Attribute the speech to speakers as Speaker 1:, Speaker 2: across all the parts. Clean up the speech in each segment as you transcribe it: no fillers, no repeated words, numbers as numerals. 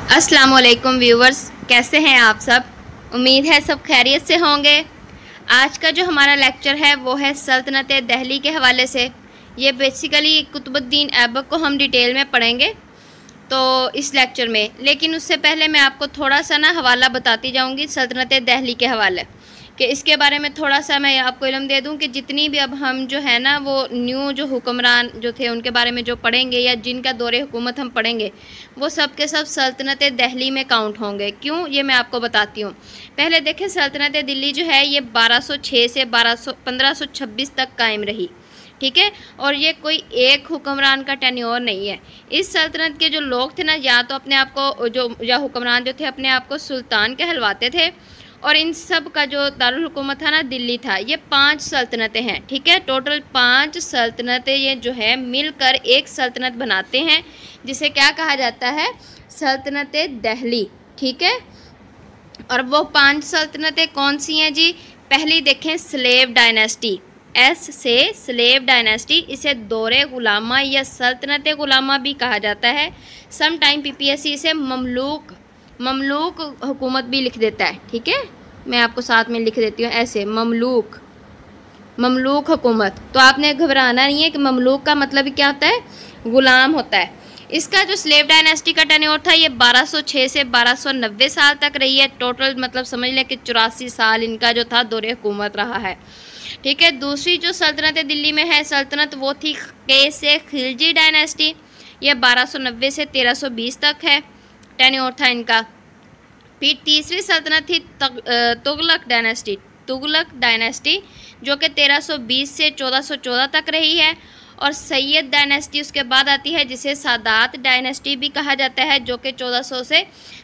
Speaker 1: अस्सलाम वालेकुम व्यूवर्स, कैसे हैं आप सब। उम्मीद है सब खैरियत से होंगे। आज का जो हमारा लेक्चर है वो है सल्तनत दिल्ली के हवाले से। ये बेसिकली कुतुबुद्दीन ऐबक को हम डिटेल में पढ़ेंगे तो इस लेक्चर में, लेकिन उससे पहले मैं आपको थोड़ा सा ना हवाला बताती जाऊंगी सल्तनत दिल्ली के हवाले कि इसके बारे में थोड़ा सा मैं आपको इल्म दे दूं कि जितनी भी अब हम जो है ना वो न्यू जो हुक्मरान जो थे उनके बारे में जो पढ़ेंगे या जिनका दौरे हुकूमत हम पढ़ेंगे वो सब के सब सल्तनत दिल्ली में काउंट होंगे। क्यों, ये मैं आपको बताती हूँ। पहले देखें, सल्तनत दिल्ली जो है ये 1206 से 1526 तक कायम रही, ठीक है। और ये कोई एक हुक्मरान का टेन्योर नहीं है। इस सल्तनत के जो लोग थे ना, या तो अपने आप को जो या हुक्मरान जो थे अपने आप को सुल्तान कहलवाते थे, और इन सब का जो दारुल हुकूमत था ना दिल्ली था। ये 5 सल्तनतें हैं, ठीक है। टोटल 5 सल्तनतें ये जो है मिलकर एक सल्तनत बनाते हैं जिसे क्या कहा जाता है, सल्तनत दिल्ली, ठीक है। और वो 5 सल्तनतें कौन सी हैं जी। पहली देखें, स्लेव डायनेस्टी, एस से स्लेव डायनेस्टी, इसे दौरे गुलामा या सल्तनत गुलामा भी कहा जाता है। सम टाइम पीपीएससी इसे ममलूक हुकूमत भी लिख देता है, ठीक है। मैं आपको साथ में लिख देती हूँ ऐसे, ममलूक हुकूमत। तो आपने घबराना नहीं है कि ममलूक का मतलब क्या होता है, गुलाम होता है। इसका जो स्लेव डायनेस्टी का टेन्योर था ये 1206 से 1290 साल तक रही है। टोटल मतलब समझ लें कि 84 साल इनका जो था दौरे हुकूमत रहा है, ठीक है। दूसरी जो सल्तनत दिल्ली में है सल्तनत वो थी के से खिलजी डायनेस्टी। ये 1290 से 1320 तक है, टेन्योर था इनका। फिर तीसरी सल्तनत थी तुगलक डायनेस्टी जो कि 1320 से 1414 तक रही है। और सैयद डायनेस्टी उसके बाद आती है जिसे सादात डायनेस्टी भी कहा जाता है, जो कि 1400 से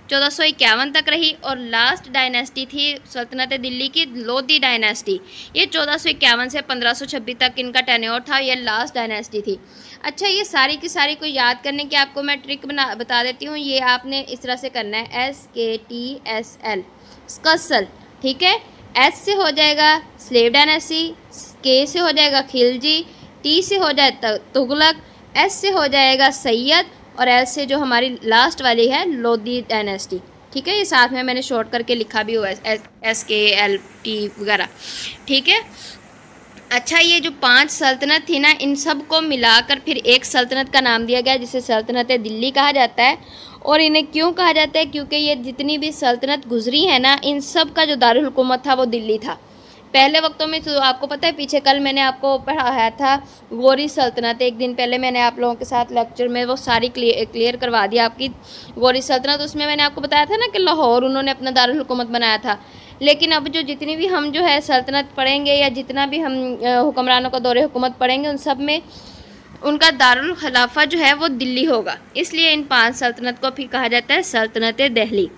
Speaker 1: 1451 तक रही। और लास्ट डायनेस्टी थी सल्तनत दिल्ली की लोधी डायनेस्टी। ये 1451 से 1526 तक इनका टेन्योर था, ये लास्ट डायनेस्टी थी। अच्छा, ये सारी की सारी को याद करने की आपको मैं ट्रिक बता देती हूँ। ये आपने इस तरह से करना है, SKTSL, स्कसल, ठीक है। S से हो जाएगा स्लेव डायनेस्टी, K से हो जाएगा खिलजी, T से हो जाए तुगलक, S से हो जाएगा सैयद, और L से जो हमारी लास्ट वाली है लोधी डायनेस्टी, ठीक है। ये साथ में मैंने शॉर्ट करके लिखा भी हुआ है, SKLT वगैरह, ठीक है। अच्छा, ये जो 5 सल्तनत थी ना, इन सब को मिलाकर फिर एक सल्तनत का नाम दिया गया जिसे सल्तनत दिल्ली कहा जाता है। और इन्हें क्यों कहा जाता है, क्योंकि ये जितनी भी सल्तनत गुजरी है ना, इन सब का जो दारुल हुकूमत था वो दिल्ली था। पहले वक्तों में तो आपको पता है, पीछे कल मैंने आपको पढ़ाया था गौरी सल्तनत। एक दिन पहले मैंने आप लोगों के साथ लेक्चर में वो सारी क्लियर करवा दिया आपकी गौरी सल्तनत। उसमें मैंने आपको बताया था ना कि लाहौर उन्होंने अपना दारुल हुकूमत बनाया था। लेकिन अब जो जितनी भी हम जो है सल्तनत पढ़ेंगे या जितना भी हम हुक्मरानों का दौरे हुकूमत पढ़ेंगे, उन सब में उनका दारुल खिलाफा जो है वो दिल्ली होगा। इसलिए इन 5 सल्तनत को फिर कहा जाता है सल्तनत दिल्ली।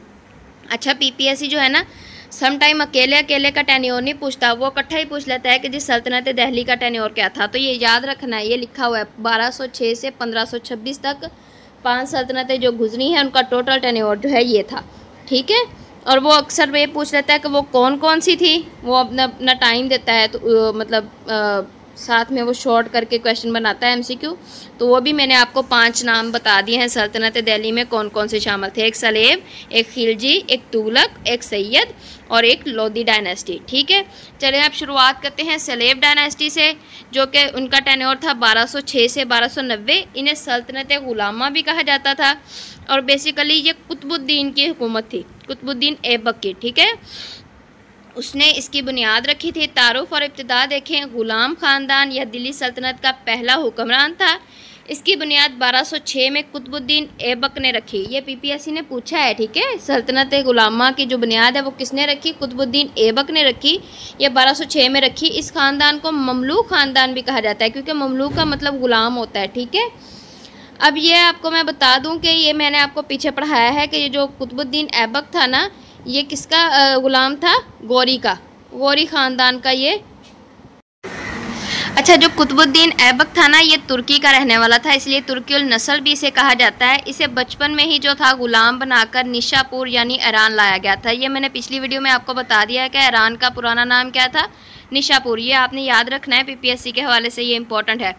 Speaker 1: अच्छा, पीपीएससी जो है ना सम टाइम अकेले का टेन्योर नहीं पूछता, वो इकट्ठा ही पूछ लेता है कि जी सल्तनत दिल्ली का टेन्योर क्या था। तो ये याद रखना है, ये लिखा हुआ है 1206 से 1526 तक 5 सल्तनतें जो गुजरी हैं उनका टोटल टेन्योर जो है ये था, ठीक है। और वो अक्सर ये पूछ लेता है कि वो कौन कौन सी थी, वो अपना टाइम देता है, तो मतलब साथ में वो शॉर्ट करके क्वेश्चन बनाता है MCQ। तो वो भी मैंने आपको 5 नाम बता दिए हैं सल्तनत दिल्ली में कौन कौन से शामिल थे। एक सलेब, एक खिलजी, एक तुगलक, एक सैयद और एक लोधी डायनेस्टी, ठीक है। चलिए अब शुरुआत करते हैं सलेब डायनेस्टी से, जो कि उनका टेन्योर था 1206 से 1290। इन्हें सल्तनत गुलामा भी कहा जाता था। और बेसिकली ये कुतुबुद्दीन की हुकूमत थी, कुतुबुद्दीन ऐबक की, ठीक है। उसने इसकी बुनियाद रखी थी। तारुफ और इब्तिदा देखें, गुलाम ख़ानदान यह दिल्ली सल्तनत का पहला हुक्मरान था। इसकी बुनियाद 1206 में कुतुबुद्दीन ऐबक ने रखी। ये पीपीएससी ने पूछा है, ठीक है। सल्तनत गुलामा की जो बुनियाद है वो किसने रखी, कुतुबुद्दीन ऐबक ने रखी। ये 1206 में रखी। इस ख़ानदान को ममलूक ख़ानदान भी कहा जाता है, क्योंकि ममलूक का मतलब गुलाम होता है, ठीक है। अब ये आपको मैं बता दूं कि ये मैंने आपको पीछे पढ़ाया है कि ये जो कुतुबुद्दीन ऐबक था ना, ये किसका गुलाम था, गौरी का, गौरी ख़ानदान का ये। अच्छा, जो कुतुबुद्दीन ऐबक था ना, ये तुर्की का रहने वाला था, इसलिए तुर्कीउल नस्ल भी इसे कहा जाता है। इसे बचपन में ही जो था गुलाम बनाकर निशापुर यानी ईरान लाया गया था। ये मैंने पिछली वीडियो में आपको बता दिया है कि ईरान का पुराना नाम क्या था, निशापुर, ये आपने याद रखना है, पीपीएससी के हवाले से ये इंपॉर्टेंट है।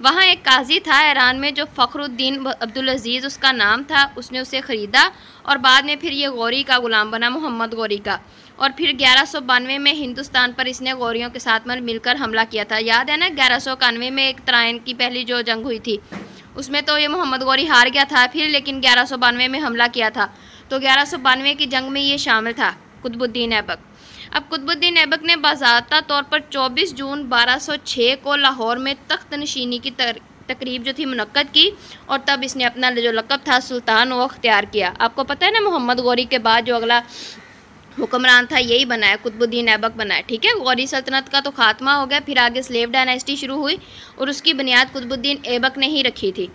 Speaker 1: वहाँ एक काजी था ईरान में जो फ़खरुद्दीन अब्दुल अजीज़ उसका नाम था, उसने उसे ख़रीदा और बाद में फिर ये गौरी का ग़ुलाम बना, मोहम्मद गौरी का। और फिर 1192 में हिंदुस्तान पर इसने गौरियों के साथ मिलकर हमला किया था। याद है ना, 1191 में एक तराइन की पहली जो जंग हुई थी उसमें तो ये मोहम्मद गौरी हार गया था फिर, लेकिन 1192 में हमला किया था। तो 1192 की जंग में ये शामिल था कुतुबुद्दीन ऐबक। अब कुतुबुद्दीन ऐबक ने बाज़ाब्ता तौर पर 24 जून 1206 को लाहौर में तख्त नशीनी की तकरीब जो थी मुनक्कद की और तब इसने अपना जो लक़ब था सुल्तान वो अख्तियार किया। आपको पता है ना, मोहम्मद गौरी के बाद जो अगला हुक्मरान था यही बना है, कुतुबुद्दीन ऐबक बना है। ठीक है, गौरी सल्तनत का तो खात्मा हो गया, फिर आगे स्लेव डायनेस्टी शुरू हुई और उसकी बुनियाद कुतुबुद्दीन ऐबक ने ही रखी थी।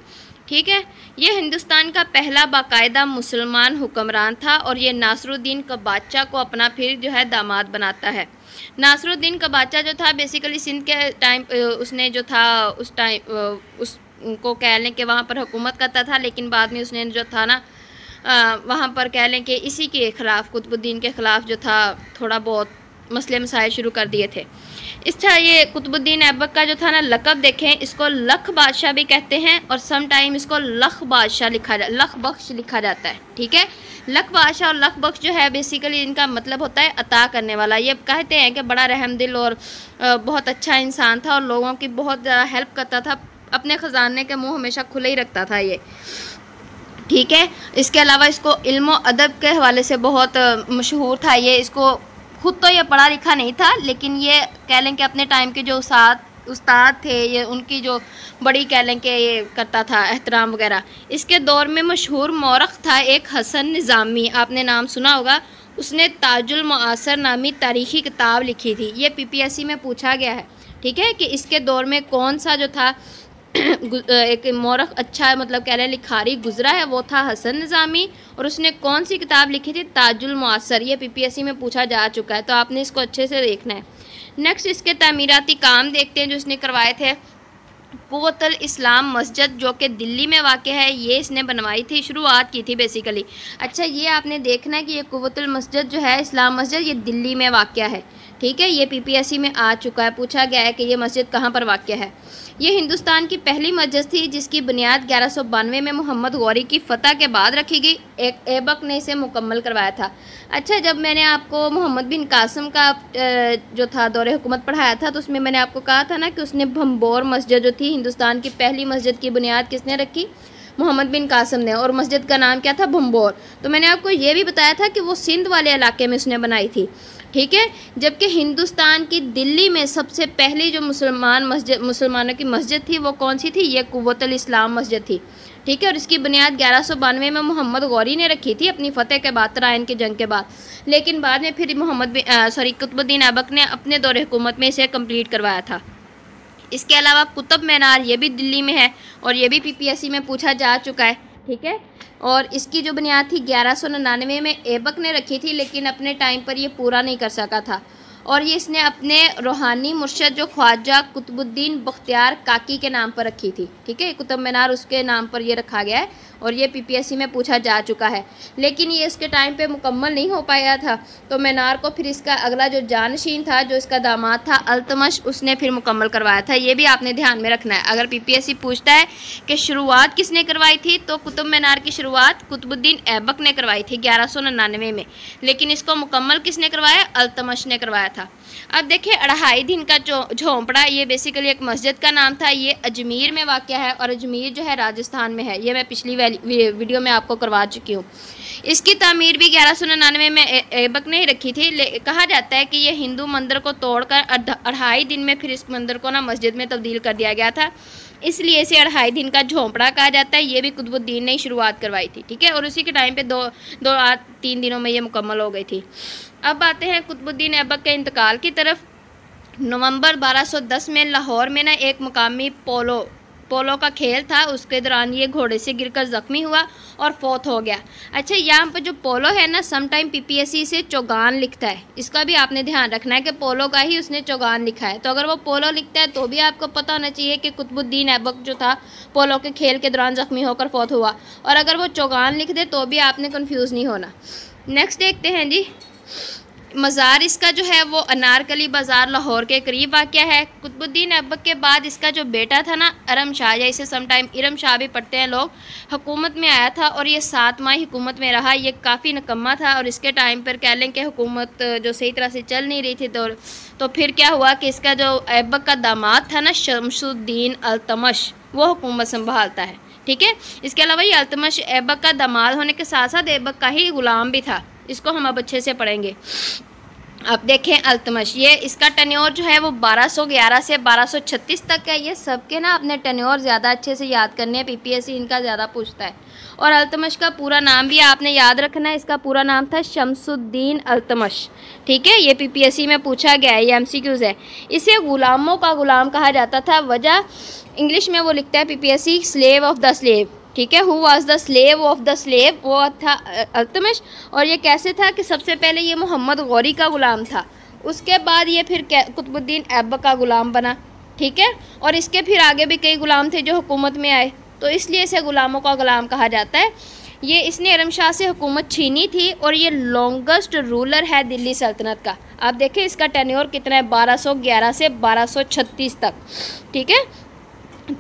Speaker 1: ठीक है, ये हिंदुस्तान का पहला बाकायदा मुसलमान हुक्मरान था और ये नासरुद्दीन कबाचा को अपना फिर जो है दामाद बनाता है। नासरुद्दीन कबाचा जो था बेसिकली सिंध के टाइम उसने जो था उस टाइम उसको कह लें कि वहाँ पर हुकूमत करता था, लेकिन बाद में उसने जो था ना वहाँ पर कह लें कि इसी के ख़िलाफ़ कुतुबुद्दीन के ख़िलाफ़ जो था थोड़ा बहुत मसले मसाइल शुरू कर दिए थे। अच्छा, ये कुतुबुद्दीन ऐबक का जो था ना लक़ब देखें, इसको लख बादशाह भी कहते हैं और सम टाइम इसको लख बादशाह लख बख्श लिखा जाता है। ठीक है, लख बादशाह और लख बख्श जो है बेसिकली इनका मतलब होता है अता करने वाला। ये कहते हैं कि बड़ा रहम दिल और बहुत अच्छा इंसान था और लोगों की बहुत ज़्यादा हेल्प करता था, अपने ख़जाने के मुँह हमेशा खुले ही रखता था ये। ठीक है, इसके अलावा इसको इल्म और अदब के हवाले से बहुत मशहूर था ये। इसको खुद तो ये पढ़ा लिखा नहीं था, लेकिन ये कह लें कि अपने टाइम के जो उस्ताद थे ये उनकी जो बड़ी कह लें कि ये करता था एहतराम वगैरह। इसके दौर में मशहूर मौरख था एक हसन निज़ामी, आपने नाम सुना होगा। उसने ताजुल मुआसर नामी तारीख़ी किताब लिखी थी, ये पीपीएससी में पूछा गया है। ठीक है, कि इसके दौर में कौन सा जो था एक मौरख अच्छा मतलब कह रहे हैं लिखारी गुजरा है, वो था हसन निज़ामी। और उसने कौन सी किताब लिखी थी? ताजुल मुआसर। ये पीपीएससी में पूछा जा चुका है, तो आपने इसको अच्छे से देखना है। नेक्स्ट इसके तामीराती काम देखते हैं जो इसने करवाए थे। कुव्वतुल इस्लाम मस्जिद जो कि दिल्ली में वाक़ है, ये इसने बनवाई थी, शुरुआत की थी बेसिकली। अच्छा, ये आपने देखना है कि ये कुव्वतुल मस्जिद जो है इस्लाम मस्जिद ये दिल्ली में वाक़ है। ठीक है, ये पीपीएससी में आ चुका है, पूछा गया है कि ये मस्जिद कहाँ पर वाक़ है। ये हिंदुस्तान की पहली मस्जिद थी जिसकी बुनियाद 1192 में मोहम्मद गौरी की फ़तह के बाद रखी गई। एक ऐबक ने इसे मुकम्मल करवाया था। अच्छा, जब मैंने आपको मोहम्मद बिन कासिम का जो था दौरे हुकूमत पढ़ाया था, तो उसमें मैंने आपको कहा था ना कि उसने भंबोर मस्जिद जो थी हिंदुस्तान की पहली मस्जिद की बुनियाद किसने रखी? मोहम्मद बिन कासिम ने, और मस्जिद का नाम क्या था? भंबोर। तो मैंने आपको ये भी बताया था कि वो सिंध वाले इलाके में उसने बनाई थी। ठीक है, जबकि हिंदुस्तान की दिल्ली में सबसे पहली जो मुसलमानों की मस्जिद थी वो कौन सी थी? ये कुव्वतुल इस्लाम मस्जिद थी। ठीक है, और इसकी बुनियाद 1192 में मोहम्मद गौरी ने रखी थी अपनी फ़तह के बाद, तराइन की जंग के बाद। लेकिन बाद में फिर कुतुबुद्दीन ऐबक ने अपने दौरे हुकूमत में इसे कंप्लीट करवाया था। इसके अलावा कुतुब मीनार ये भी दिल्ली में है और ये भी पीपीएससी में पूछा जा चुका है। ठीक है, और इसकी जो बुनियाद थी 1199 में ऐबक ने रखी थी, लेकिन अपने टाइम पर ये पूरा नहीं कर सका था। और ये इसने अपने रूहानी मुर्शद जो ख्वाजा कुतुबुद्दीन बख्तियार काकी के नाम पर रखी थी। ठीक है, कुतुब मीनार उसके नाम पर ये रखा गया है और ये पीपीएससी में पूछा जा चुका है, लेकिन ये इसके टाइम पे मुकम्मल नहीं हो पाया था। तो मीनार को फिर इसका अगला जो जानशीन था, जो इसका दामाद था अल्तमश, उसने फिर मुकम्मल करवाया था। ये भी आपने ध्यान में रखना है। अगर पीपीएससी पूछता है कि शुरुआत किसने करवाई थी, तो कुतुब मीनार की शुरुआत कुतुबुद्दीन ऐबक ने करवाई थी 1199 में, लेकिन इसको मुकम्मल किसने करवाया? अल्तमश ने करवाया था। अब देखिए, अढ़ाई दिन का झोंपड़ा, ये बेसिकली एक मस्जिद का नाम था। ये अजमेर में वाक़ है और अजमेर जो है राजस्थान में है। ये मैं पिछली वीडियो में आपको करवा चुकी हूँ। इसकी तामीर भी 1199 में ऐबक ने ही रखी थी। कहा जाता है कि ये हिंदू मंदिर को तोड़कर अढ़ाई दिन में फिर इस मंदिर को ना मस्जिद में तब्दील कर दिया गया था, इसलिए इसे अढ़ाई दिन का झोंपड़ा कहा जाता है। ये भी कुतुबुद्दीन ने ही शुरुआत करवाई थी। ठीक है, और उसी के टाइम पे 3 दिनों में ये मुकम्मल हो गई थी। अब आते हैं कुतुबुद्दीन ऐबक के इंतकाल की तरफ। नवंबर 1210 में लाहौर में ना एक मुकामी पोलो का खेल था, उसके दौरान ये घोड़े से गिरकर ज़ख्मी हुआ और फौत हो गया। अच्छा, यहाँ पर जो पोलो है ना, सम टाइम पीपीएससी से चौगान लिखता है, इसका भी आपने ध्यान रखना है कि पोलो का ही उसने चौगान लिखा है। तो अगर वो पोलो लिखता है तो भी आपको पता होना चाहिए कि कुतुबुद्दीन ऐबक जो था पोलो के खेल के दौरान ज़ख्मी होकर फौत हुआ, और अगर वो चौगान लिख दे तो भी आपने कन्फ्यूज़ नहीं होना। नेक्स्ट देखते हैं जी, मज़ार इसका जो है वो अनारकली बाज़ार लाहौर के करीब वाक़या है। कुतुबुद्दीन ऐबक के बाद इसका जो बेटा था ना इरम शाह, या इसे समटाइम इरम शाह भी पढ़ते हैं लोग, हुकूमत में आया था और ये 7 माह हुकूमत में रहा। ये काफ़ी निकम्मा था और इसके टाइम पर कह लें कि हुकूमत जो सही तरह से चल नहीं रही थी। तो फिर क्या हुआ कि इसका जो ऐबक का दामाद था ना शमसुद्दीन अल्तमश, वो हुकूमत संभालता है। ठीक है, इसके अलावा ये अल्तमश ऐबक का दामाद होने के साथ साथ ऐबक का ही ग़ुलाम भी था। इसको हम अब अच्छे से पढ़ेंगे। आप देखें अल्तमश, ये इसका टेन्योर जो है वो 1211 से 1236 तक है। ये सबके ना अपने टेन्योर ज़्यादा अच्छे से याद करने हैं, पीपीएससी इनका ज़्यादा पूछता है। और अल्तमश का पूरा नाम भी आपने याद रखना है। इसका पूरा नाम था शमसुद्दीन अल्तमश। ठीक है, ये पीपीएससी में पूछा गया है, ये एमसीक्यूज़ है। इसे ग़ुलामों का ग़ुलाम कहा जाता था। वजह इंग्लिश में वो लिखता है PPSC slave of the slave. ठीक है, who was the slave of the slave, वो था अल्तमश। और ये कैसे था कि सबसे पहले ये मोहम्मद गौरी का ग़ुलाम था, उसके बाद ये फिर कुतुबुद्दीन ऐबक का ग़ुलाम बना। ठीक है, और इसके फिर आगे भी कई ग़ुलाम थे जो हुकूमत में आए, तो इसलिए इसे ग़ुलामों का ग़ुलाम कहा जाता है। ये इसने इरम शाह से हुकूमत छीनी थी और ये लॉन्गेस्ट रूलर है दिल्ली सल्तनत का। आप देखें इसका टेन्योर कितना है, 1211 से 1236 तक। ठीक है,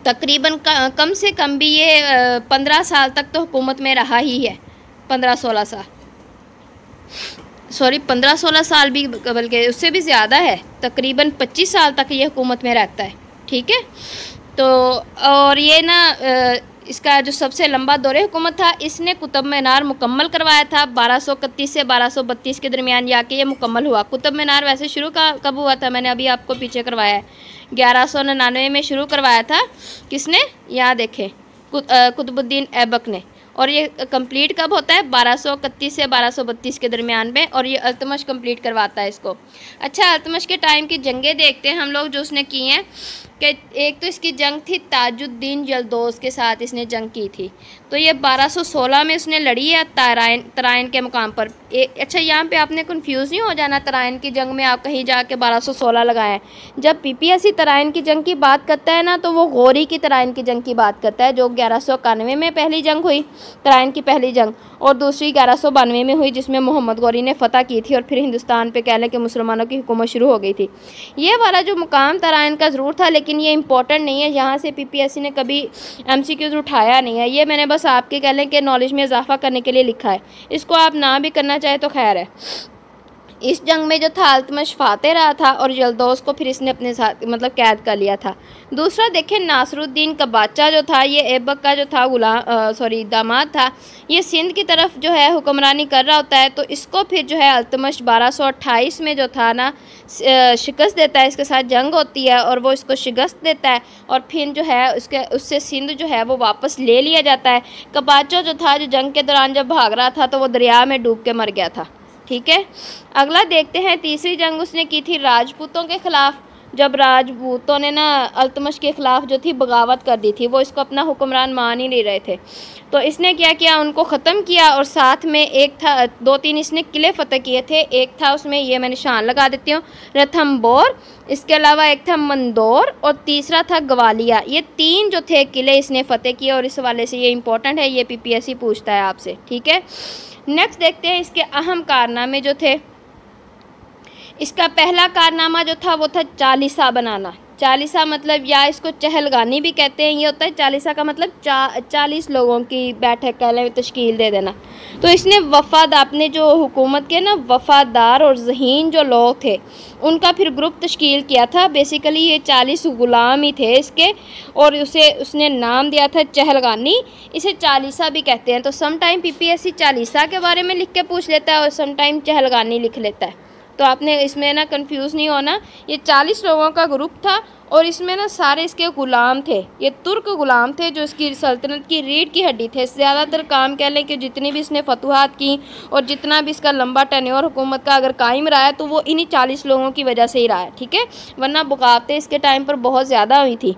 Speaker 1: तकरीबन कम से कम भी ये 15 साल तक तो हुकूमत में रहा ही है। 15-16 साल, सॉरी 15-16 साल भी, बल्कि उससे भी ज़्यादा है, तकरीबन 25 साल तक ये हुकूमत में रहता है। ठीक है, तो और ये ना इसका जो सबसे लंबा दौरे हुकूमत था, इसने कुतुब मीनार मुकम्मल करवाया था 1231 से 1232 के दरमियान जाके ये मुकम्मल हुआ। कुतुब मीनार वैसे शुरू कब हुआ था, मैंने अभी आपको पीछे करवाया है, 1199 में शुरू करवाया था। किसने, यहाँ देखें, कुतुबुद्दीन ऐबक ने। और ये कंप्लीट कब होता है, 1231 से 1232 के दरमियान में, और ये अल्तमश कंप्लीट करवाता है इसको। अच्छा, अल्तमश के टाइम की जंगें देखते हैं हम लोग जो उसने की हैं। कि एक तो इसकी जंग थी ताजुद्दीन जल्दोज़ के साथ, इसने जंग की थी, तो ये 1216 में उसने लड़ी है तराइन के मुकाम पर। अच्छा, यहाँ पे आपने कंफ्यूज नहीं हो जाना, तराइन की जंग में आप कहीं जाके 1216 लगाएं। जब पीपीएससी तराइन की जंग की बात करता है ना, तो वो गौरी की तराइन की जंग की बात करता है, जो 1191 में पहली जंग हुई, तराइन की पहली जंग, और दूसरी 1192 में हुई, जिसमें मोहम्मद गौरी ने फतह की थी और फिर हिंदुस्तान पे कह लें कि मुसलमानों की हुकूमत शुरू हो गई थी। ये वाला जो मुकाम तराइन का ज़रूर था, लेकिन ये इंपॉर्टेंट नहीं है, यहाँ से पीपीएससी ने कभी एमसीक्यूज़ उठाया नहीं है। ये मैंने बस आपके कह लें कि नॉलेज में इजाफा करने के लिए लिखा है, इसको आप ना भी करना चाहे तो खैर है। इस जंग में जो था अल्तमश फाते रहा था और जल्दोज़ को फिर इसने अपने साथ मतलब कैद कर लिया था। दूसरा देखें, नासरुद्दीन कबाचा जो था, ये ऐबक का जो था दामाद था, ये सिंध की तरफ जो है हुक्मरानी कर रहा होता है। तो इसको फिर जो है अल्तमश 1228 में जो था ना शिकस्त देता है, इसके साथ जंग होती है और वो इसको शिकस्त देता है, और फिर जो है उससे सिंध जो है वो वापस ले लिया जाता है। कबाचा जो था, जो जंग के दौरान जब भाग रहा था तो वो दरिया में डूब के मर गया था। ठीक है, अगला देखते हैं, तीसरी जंग उसने की थी राजपूतों के ख़िलाफ़, जब राजपूतों ने ना अल्तमश के ख़िलाफ़ जो थी बगावत कर दी थी, वो इसको अपना हुक्मरान मान ही नहीं रहे थे, तो इसने क्या किया, उनको ख़त्म किया। और साथ में एक था, 2-3 इसने किले फ़तह किए थे। एक था उसमें, ये मैं निशान लगा देती हूँ, रथम्बोर, इसके अलावा एक था मंदोर और तीसरा था ग्वालिया। ये 3 जो थे किले इसने फ़तह किए, और इस हवाले से ये इंपॉर्टेंट है, ये पीपीएससी पूछता है आपसे। ठीक है, नेक्स्ट देखते हैं इसके अहम कारनामे जो थे। इसका पहला कारनामा जो था वो था चालीसा बनाना। चालीसा मतलब, या इसको चहलगानी भी कहते हैं, ये होता है चालीसा का मतलब 40 लोगों की बैठक कह लें, तश्कील दे देना। तो इसने अपने जो हुकूमत के ना वफादार और ज़हीन जो लोग थे, उनका फिर ग्रुप तश्कील किया था। बेसिकली ये 40 ग़ुलाम ही थे इसके, और उसने नाम दिया था चहलगानी। इसे चालीसा भी कहते हैं। तो सम टाइम पीपीएससी चालीसा के बारे में लिख के पूछ लेता है और सम टाइम चहलगानी लिख लेता है, तो आपने इसमें ना कंफ्यूज नहीं होना। ये 40 लोगों का ग्रुप था और इसमें ना सारे इसके ग़ुलाम थे। ये तुर्क ग़ुलाम थे जो इसकी सल्तनत की रीढ़ की हड्डी थे। ज़्यादातर काम कह लें कि जितनी भी इसने फतूहात की और जितना भी इसका लंबा टेन्योर हुकूमत का अगर कायम रहा है, तो वो इन्हीं 40 लोगों की वजह से ही रहा है। ठीक है, वरना बगावतें इसके टाइम पर बहुत ज़्यादा हुई थी।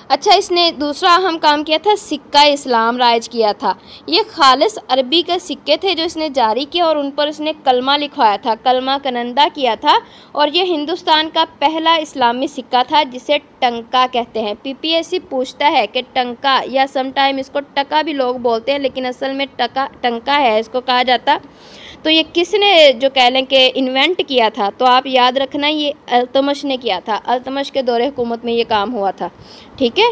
Speaker 1: अच्छा, इसने दूसरा अहम काम किया था, सिक्का इस्लाम राइज किया था। ये खालिस अरबी के सिक्के थे जो इसने जारी किए और उन पर इसने कलमा लिखवाया था, कलमा कनंदा किया था। और ये हिंदुस्तान का पहला इस्लामी सिक्का था जिसे टंका कहते हैं। पीपीएससी पूछता है कि टंका, या समटाइम इसको टका भी लोग बोलते हैं, लेकिन असल में टंका है इसको कहा जाता। तो ये किसने जो कह लें कि इन्वेंट किया था, तो आप याद रखना ये अल्तमश ने किया था। अल्तमश के दौरे हुकूमत में ये काम हुआ था, ठीक है।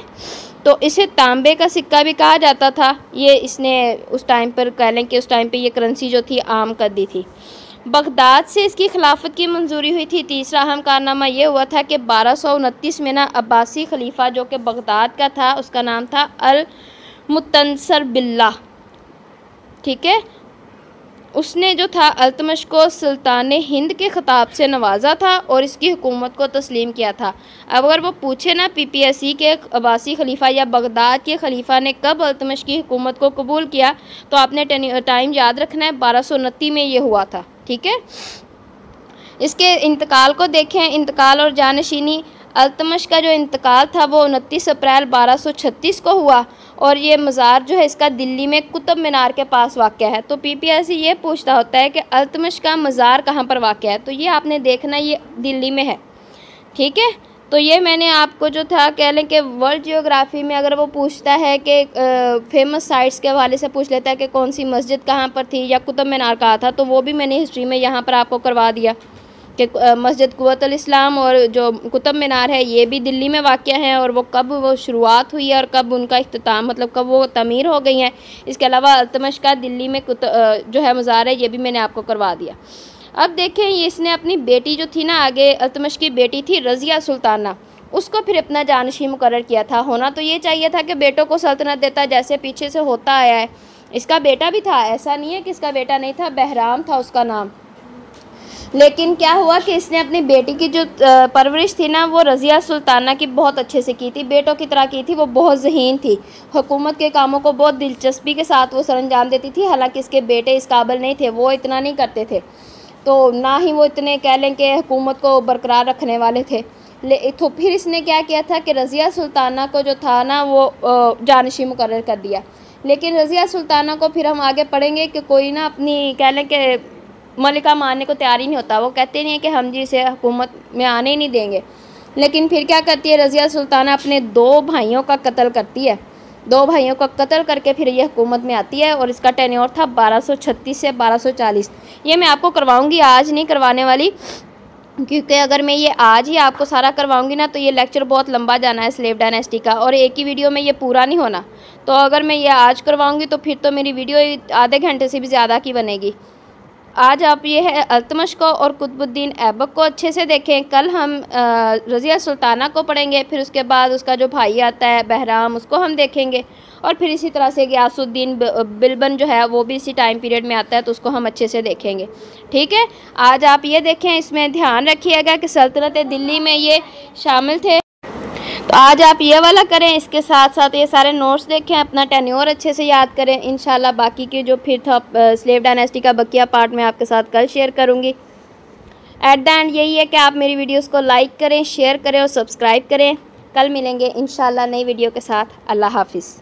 Speaker 1: तो इसे तांबे का सिक्का भी कहा जाता था। ये इसने उस टाइम पर कह लें कि उस टाइम पे ये करेंसी जो थी आम कर दी थी। बगदाद से इसकी खिलाफत की मंजूरी हुई थी। तीसरा अहम कारनामा ये हुआ था कि 1229 में ना अब्बासी खलीफा जो कि बगदाद का था, उसका नाम था अल मुतनसर बिल्ला, ठीक है, उसने जो था अल्तमश को सुल्तान हिंद के ख़िताब से नवाजा था और इसकी हुकूमत को तस्लीम किया था। अब अगर वो पूछे ना PPSC के अब्बासी खलीफा या बगदाद के खलीफा ने कब अल्तमश की हुकूमत को कबूल किया, तो आपने टाइम याद रखना है, 1229 में ये हुआ था, ठीक है। इसके इंतकाल को देखें, इंतकाल और जानशीनी। अल्तमश का जो इंतकाल था वो 29 अप्रैल 1236 को हुआ और ये मज़ार जो है इसका दिल्ली में कुतुब मीनार के पास वाक़या है। तो PPSC ये पूछता होता है कि अल्तमश का मज़ार कहाँ पर वाक़या है, तो ये आपने देखना ये दिल्ली में है, ठीक है। तो ये मैंने आपको जो था कह लें कि वर्ल्ड जियोग्राफी में अगर वो पूछता है कि फेमस साइट्स के हवाले से पूछ लेता है कि कौन सी मस्जिद कहाँ पर थी या कुतुब मीनार कहाँ था, तो वो भी मैंने हिस्ट्री में यहाँ पर आपको करवा दिया कि मस्जिद कुव्वतुल इस्लाम और जो कुतुब मीनार है ये भी दिल्ली में वाक़या है और वो कब वो शुरुआत हुई है और कब उनका इख्तिताम मतलब कब वो तमीर हो गई हैं। इसके अलावा अल्तमश का दिल्ली में जो है मज़ार है ये भी मैंने आपको करवा दिया। अब देखें ये इसने अपनी बेटी जो थी ना, आगे अल्तमश की बेटी थी रज़िया सुल्ताना, उसको फिर अपना जानशी मुकर्रर किया था। होना तो ये चाहिए था कि बेटों को सल्तनत देता जैसे पीछे से होता आया है। इसका बेटा भी था, ऐसा नहीं है कि इसका बेटा नहीं था, बहराम था उसका नाम। लेकिन क्या हुआ कि इसने अपनी बेटी की जो परवरिश थी ना वो रज़िया सुल्ताना की बहुत अच्छे से की थी, बेटों की तरह की थी। वो बहुत ज़हीन थी, हुकूमत के कामों को बहुत दिलचस्पी के साथ वो सरअंजाम देती थी। हालांकि इसके बेटे इस काबिल नहीं थे, वो इतना नहीं करते थे, तो ना ही वो इतने कह लें कि हुकूमत को बरकरार रखने वाले थे। तो फिर इसने क्या किया था कि रज़िया सुल्ताना को जो था ना वो जानशी मुकर्रर कर दिया। लेकिन रज़िया सुल्ताना को फिर हम आगे पढ़ेंगे कि कोई ना अपनी कह लें कि मलिका मानने को तैयार ही नहीं होता। वो कहते नहीं है कि हम जी इसे हुकूमत में आने ही नहीं देंगे। लेकिन फिर क्या करती है रज़िया सुल्ताना, अपने 2 भाइयों का कत्ल करती है। 2 भाइयों का कत्ल करके फिर ये हुकूमत में आती है और इसका टेन्योर था 1236 से 1240। ये मैं आपको करवाऊंगी, आज नहीं करवाने वाली, क्योंकि अगर मैं ये आज ही आपको सारा करवाऊंगी ना तो ये लेक्चर बहुत लंबा जाना है स्लेव डायनेस्टी का और एक ही वीडियो में ये पूरा नहीं होना। तो अगर मैं ये आज करवाऊंगी तो फिर तो मेरी वीडियो आधे घंटे से भी ज़्यादा की बनेगी। आज आप ये है अल्तमश को और कुतुबुद्दीन ऐबक को अच्छे से देखें। कल हम रज़िया सुल्ताना को पढ़ेंगे, फिर उसके बाद उसका जो भाई आता है बहराम उसको हम देखेंगे और फिर इसी तरह से गियासुद्दीन बिलबन जो है वो भी इसी टाइम पीरियड में आता है, तो उसको हम अच्छे से देखेंगे, ठीक है। आज आप ये देखें, इसमें ध्यान रखिएगा कि सल्तनत दिल्ली में ये शामिल थे। तो आज आप ये वाला करें, इसके साथ साथ ये सारे नोट्स देखें, अपना टेन्योर अच्छे से याद करें। इंशाल्लाह बाकी के जो फिर था स्लेव डायनेस्टी का बकिया पार्ट में आपके साथ कल शेयर करूँगी। एट द एंड यही है कि आप मेरी वीडियोस को लाइक करें, शेयर करें और सब्सक्राइब करें। कल मिलेंगे इंशाल्लाह नई वीडियो के साथ। अल्लाह हाफिज़।